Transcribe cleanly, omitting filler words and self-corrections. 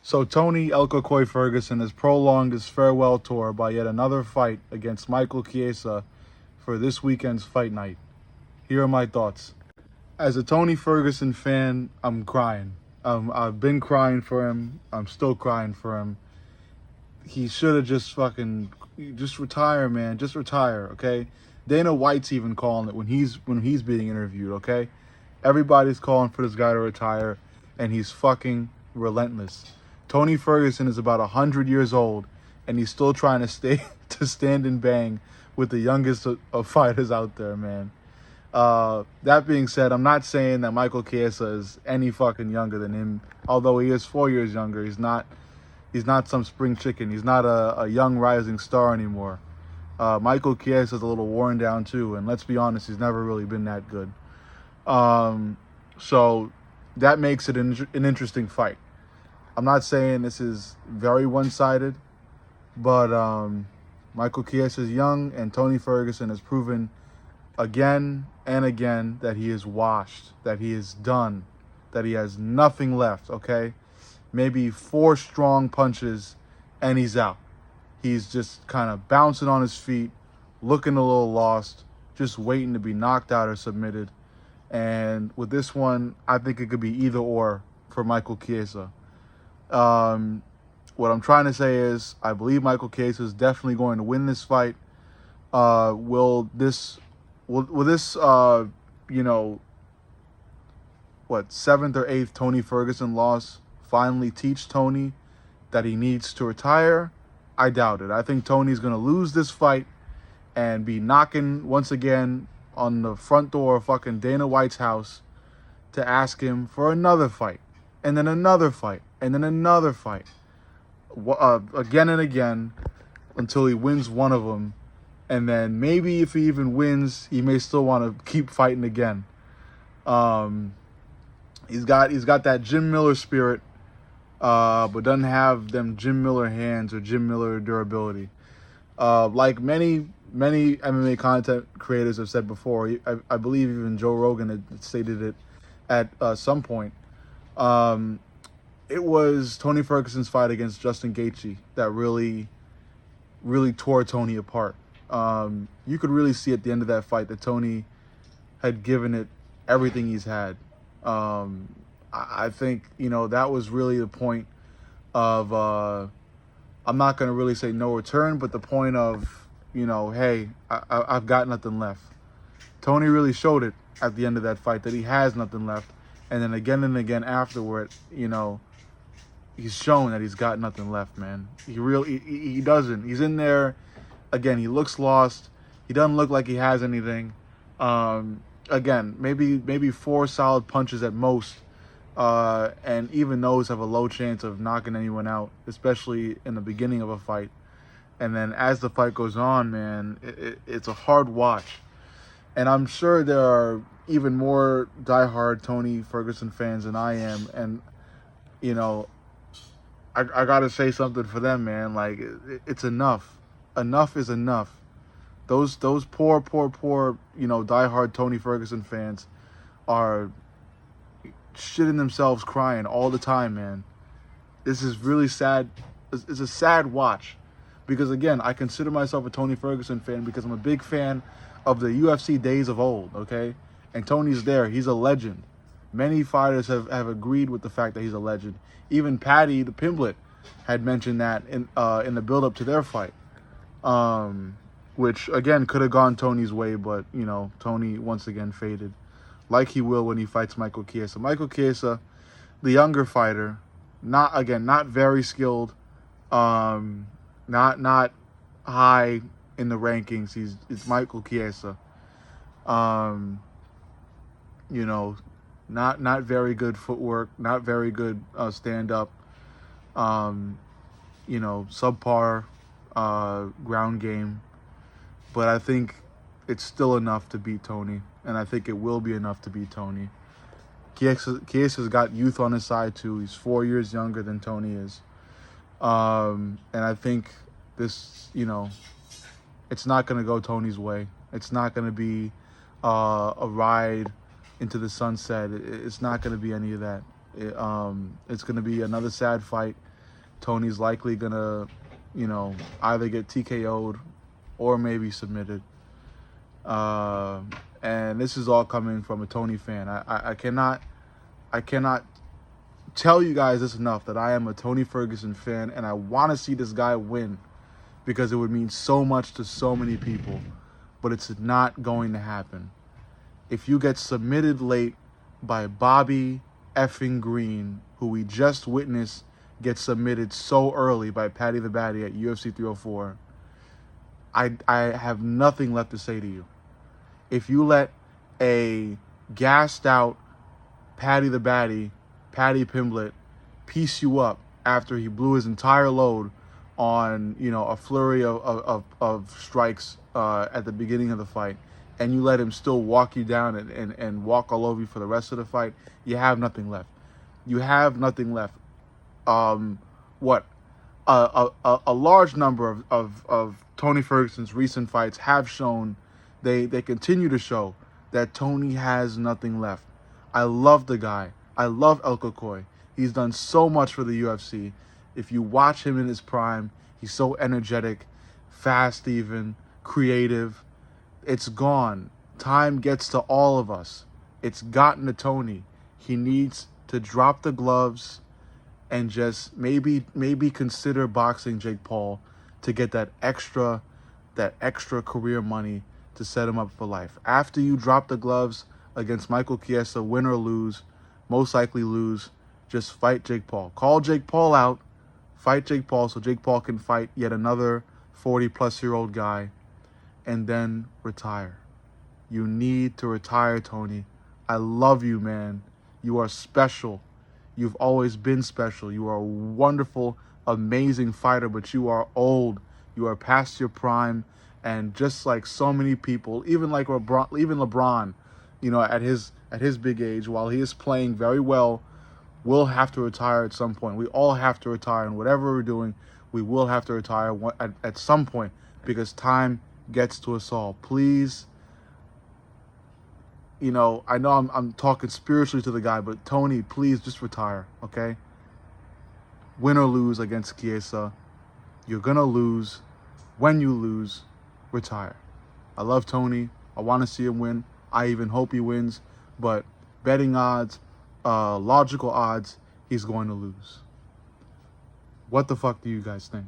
So Tony El Cucuy Ferguson has prolonged his farewell tour by yet another fight against Michael Chiesa for this weekend's fight night. Here are my thoughts. As a Tony Ferguson fan, I'm crying. I've been crying for him. I'm still crying for him. He should have just retire, man. Just retire, okay? Dana White's even calling it when he's being interviewed, okay? Everybody's calling for this guy to retire, and he's fucking relentless. Tony Ferguson is about 100 years old, and he's still trying to stand and bang with the youngest of fighters out there, man. That being said, I'm not saying that Michael Chiesa is any fucking younger than him. Although he is 4 years younger, he's not some spring chicken. He's not a young rising star anymore. Michael Chiesa is a little worn down too, and let's be honest, he's never really been that good. So that makes it an interesting fight. I'm not saying this is very one-sided, but Michael Chiesa is young, and Tony Ferguson has proven again and again that he is washed, that he is done, that he has nothing left, okay? Maybe 4 strong punches and he's out. He's just kind of bouncing on his feet, looking a little lost, just waiting to be knocked out or submitted. And with this one, I think it could be either or for Michael Chiesa. What I'm trying to say is I believe Michael Chiesa is definitely going to win this fight. Will this, 7th or 8th Tony Ferguson loss finally teach Tony that he needs to retire? I doubt it. I think Tony's going to lose this fight and be knocking once again on the front door of fucking Dana White's house to ask him for another fight, and then another fight, and then another fight, again and again, until he wins one of them. And then maybe if he even wins, he may still want to keep fighting again. He's got that Jim Miller spirit, but doesn't have them Jim Miller hands or Jim Miller durability. Like many MMA content creators have said before, I believe even Joe Rogan had stated it at some point. It was Tony Ferguson's fight against Justin Gaethje that really tore Tony apart. You could really see at the end of that fight that Tony had given it everything he's had. I think, that was really the point of, I'm not going to really say no return, but the point of, hey, I've got nothing left. Tony really showed it at the end of that fight that he has nothing left. And then again and again afterward, he's shown that he's got nothing left, man. He doesn't. He's in there. Again, he looks lost. He doesn't look like he has anything. Again, maybe 4 solid punches at most. And even those have a low chance of knocking anyone out, especially in the beginning of a fight. And then as the fight goes on, man, it's a hard watch. And I'm sure there are even more diehard Tony Ferguson fans than I am. And, I got to say something for them, man. Like, it's enough. Enough is enough. Those poor, diehard Tony Ferguson fans are shitting themselves crying all the time, man. This is really sad. It's a sad watch. Because, again, I consider myself a Tony Ferguson fan because I'm a big fan of the UFC days of old, okay? And Tony's there. He's a legend. Many fighters have agreed with the fact that he's a legend. Even Patty, the Pimblet, had mentioned that in the build-up to their fight. Which, again, could have gone Tony's way, but, Tony once again faded. Like he will when he fights Michael Chiesa. Michael Chiesa, the younger fighter, not very skilled, not high in the rankings. It's Michael Chiesa. Not very good footwork, not very good stand-up, subpar ground game. But I think it's still enough to beat Tony, and I think it will be enough to beat Tony. Chiesa's got youth on his side too. He's 4 years younger than Tony is. And I think this, it's not going to go Tony's way. It's not going to be a ride into the sunset. It's not going to be any of that. It's going to be another sad fight. Tony's likely gonna, either get TKO'd or maybe submitted. And this is all coming from a Tony fan. I cannot tell you guys this enough, that I am a Tony Ferguson fan, and I want to see this guy win because it would mean so much to so many people, but it's not going to happen. If you get submitted late by Bobby effing Green, who we just witnessed get submitted so early by Paddy the Baddy at UFC 304, I have nothing left to say to you. If you let a gassed out Paddy the Baddy, Paddy Pimblett, piece you up after he blew his entire load on, a flurry of strikes at the beginning of the fight, and you let him still walk you down and walk all over you for the rest of the fight, you have nothing left. You have nothing left. A large number of Tony Ferguson's recent fights have shown, they continue to show that Tony has nothing left. I love the guy. I love El Cucuy. He's done so much for the UFC. If you watch him in his prime, he's so energetic, fast even, creative. It's gone. Time gets to all of us. It's gotten to Tony. He needs to drop the gloves and just maybe consider boxing Jake Paul to get that extra career money to set him up for life. After you drop the gloves against Michael Chiesa, win or lose, most likely lose, just fight Jake Paul. Call Jake Paul out, fight Jake Paul so Jake Paul can fight yet another 40-plus-year-old guy, and then retire. You need to retire, Tony. I love you, man. You are special. You've always been special. You are a wonderful, amazing fighter, but you are old. You are past your prime, and just like so many people, even LeBron, at his big age, while he is playing very well, will have to retire at some point. We all have to retire, and whatever we're doing, we will have to retire at some point, because time gets to us all. Please, I know I'm talking spiritually to the guy, but Tony, please just retire, okay? Win or lose against Chiesa, you're gonna lose. When you lose, retire. I love Tony. I want to see him win. I even hope he wins, but betting odds, logical odds, he's going to lose. What the fuck do you guys think?